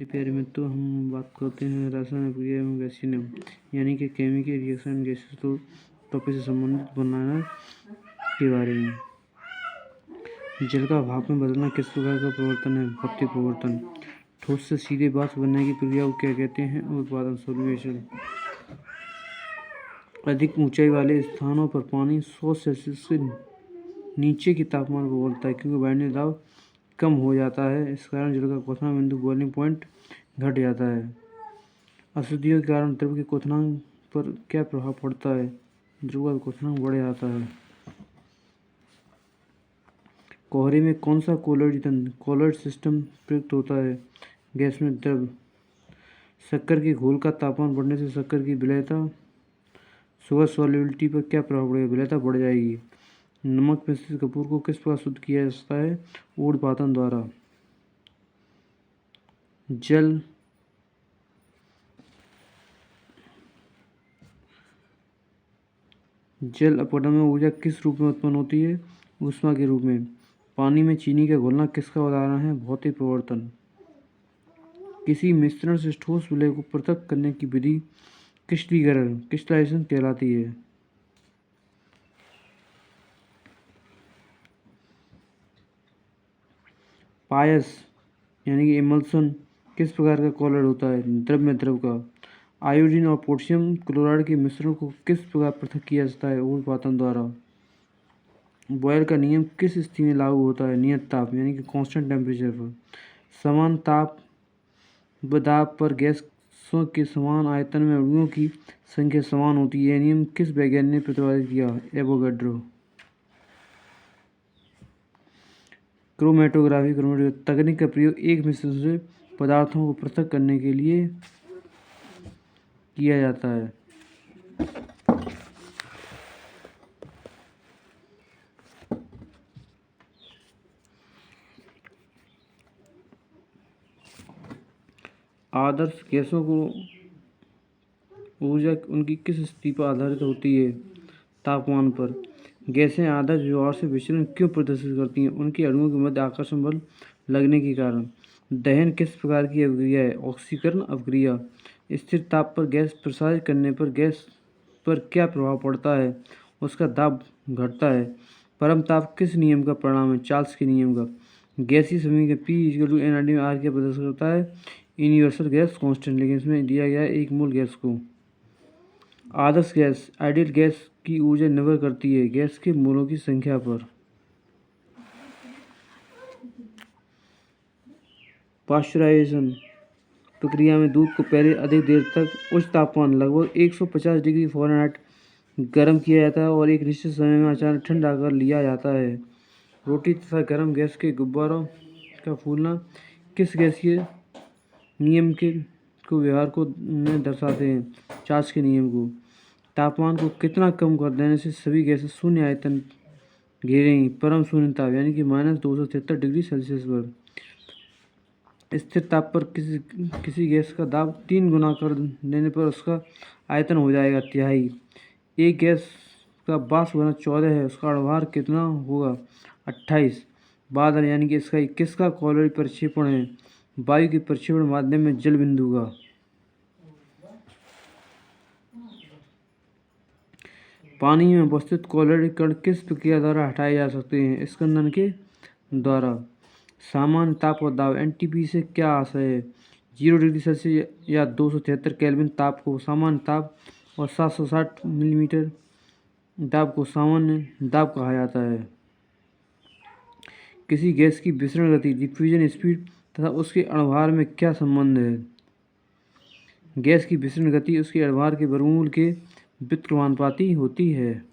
प्यारे मित्रों, हम बात करते हैं रासायनिक प्रक्रिया एवं गैसीय नियम यानी कि केमिकल रिएक्शन गैसेस टॉपिक से संबंधित बनाना के बारे में। जल का भाप में बदलना किस प्रकार का परिवर्तन है? भौतिक परिवर्तन। ठोस से सीधे वाष्प बनने की प्रक्रिया को क्या कहते हैं? उत्पादन, सॉल्यूशन। अधिक ऊंचाई वाले स्थानों पर पानी 100 सेल्सियस से नीचे के तापमान पर उबलता है क्योंकि वायुमंडलीय दाब कम हो जाता है। इस कारण जल का क्वथनांक बिंदु बॉइलिंग पॉइंट घट जाता है। अशुद्धियों के कारण द्रव के क्वथनांक पर क्या प्रभाव पड़ता है? द्रव का क्वथनांक बढ़ जाता है। कोहरे में कौन सा कोलॉइड सिस्टम प्रयुक्त होता है? गैस में द्रव। शक्कर के घोल का तापमान बढ़ने से शक्कर की विलयता शुगर सॉल्युबिलिटी पर क्या प्रभाव पड़ेगा? विलयता बढ़ जाएगी। नमक मिश्रित कपूर को किस प्रकार शुद्ध किया जाता है? ऊर्ध्वपातन द्वारा। जल अपघटन में ऊर्जा किस रूप में उत्पन्न होती है? ऊष्मा के रूप में। पानी में चीनी का घुलना किसका उदाहरण है? भौतिक परिवर्तन। किसी मिश्रण से ठोस विलय को पृथक करने की विधि क्रिस्टलाइजेशन कहलाती है। पायस यानी कि इमल्सन किस प्रकार का कॉलॉइड होता है? द्रव में द्रव का। आयोडीन और पोटेशियम क्लोराइड के मिश्रण को किस प्रकार पृथक किया जाता है? ऊर्ध्वपातन द्वारा। बॉयल का नियम किस स्थिति में लागू होता है? नियत ताप यानी कि कांस्टेंट टेम्परेचर पर। समान ताप व दाब पर गैसों के समान आयतन में अणुओं की संख्या समान होती है। यह नियम किस वैज्ञानिक ने प्रतिपादित किया? एवोगैड्रो। क्रोमेटोग्राफी तकनीक का प्रयोग एक मिश्रण से पदार्थों को पृथक करने के लिए किया जाता है। आदर्श गैसों को ऊर्जा उनकी किस स्थिति पर आधारित होती है? तापमान पर। गैसें आदर्श व्यवहार से विचलन क्यों प्रदर्शित करती हैं? उनके अणुओं के मध्य आकर्षण बल लगने के कारण। दहन किस प्रकार की अभिक्रिया है? ऑक्सीकरण अभिक्रिया। स्थिर ताप पर गैस प्रसारित करने पर गैस पर क्या प्रभाव पड़ता है? उसका दाब घटता है। परम ताप किस नियम का परिणाम है? चार्ल्स के नियम का। गैसीय समीकरण P = NRT में R क्या प्रदर्शित करता है? Universal gas constant. लेकिन इसमें दिया गया है एक मूल गैस को। आदर्श गैस आइडियल गैस की ऊर्जा निर्भर करती है गैस के मोलों की संख्या पर। पाश्चराइजेशन प्रक्रिया में दूध को पहले अधिक देर तक उच्च तापमान लगभग 150 डिग्री फ़ारेनहाइट गर्म किया जाता है और एक निश्चित समय में अचानक ठंडा कर लिया जाता है। रोटी तथा गर्म गैस के गुब्बारों का फूलना किस गैसीय नियम को व्यवहार को दर्शाते हैं? चार्ल्स के नियम को। तापमान को कितना कम कर देने से सभी गैसें शून्य आयतन घेरेंगी? परम शून्य ताप यानी कि -273 डिग्री सेल्सियस पर। स्थिर ताप पर किसी गैस का दाब 3 गुना कर देने पर उसका आयतन हो जाएगा तिहाई। एक गैस का वाष्प घनत्व 14 है, उसका अणुभार कितना होगा? 28। बादल यानी कि इसका किसका कॉलॉइड प्रक्षेपण है? वायु के प्रक्षेपण माध्यम में जल बिंदु का। पानी में उपस्थित कॉलॉइड कण किस प्रक्रिया द्वारा हटाए जा सकते हैं? स्कंदन के द्वारा। सामान्य ताप और दाब NTP से क्या आशय है? 0 डिग्री सेल्सियस या 273 केल्विन ताप को सामान्य ताप और 760 मिलीमीटर दाब को सामान्य दाब कहा जाता है। किसी गैस की विसरण गति डिफ्यूजन स्पीड तथा उसके अणुभार में क्या संबंध है? गैस की विसरण गति उसके अणुभार के वर्गमूल के व्युत्क्रमानुपाती होती है।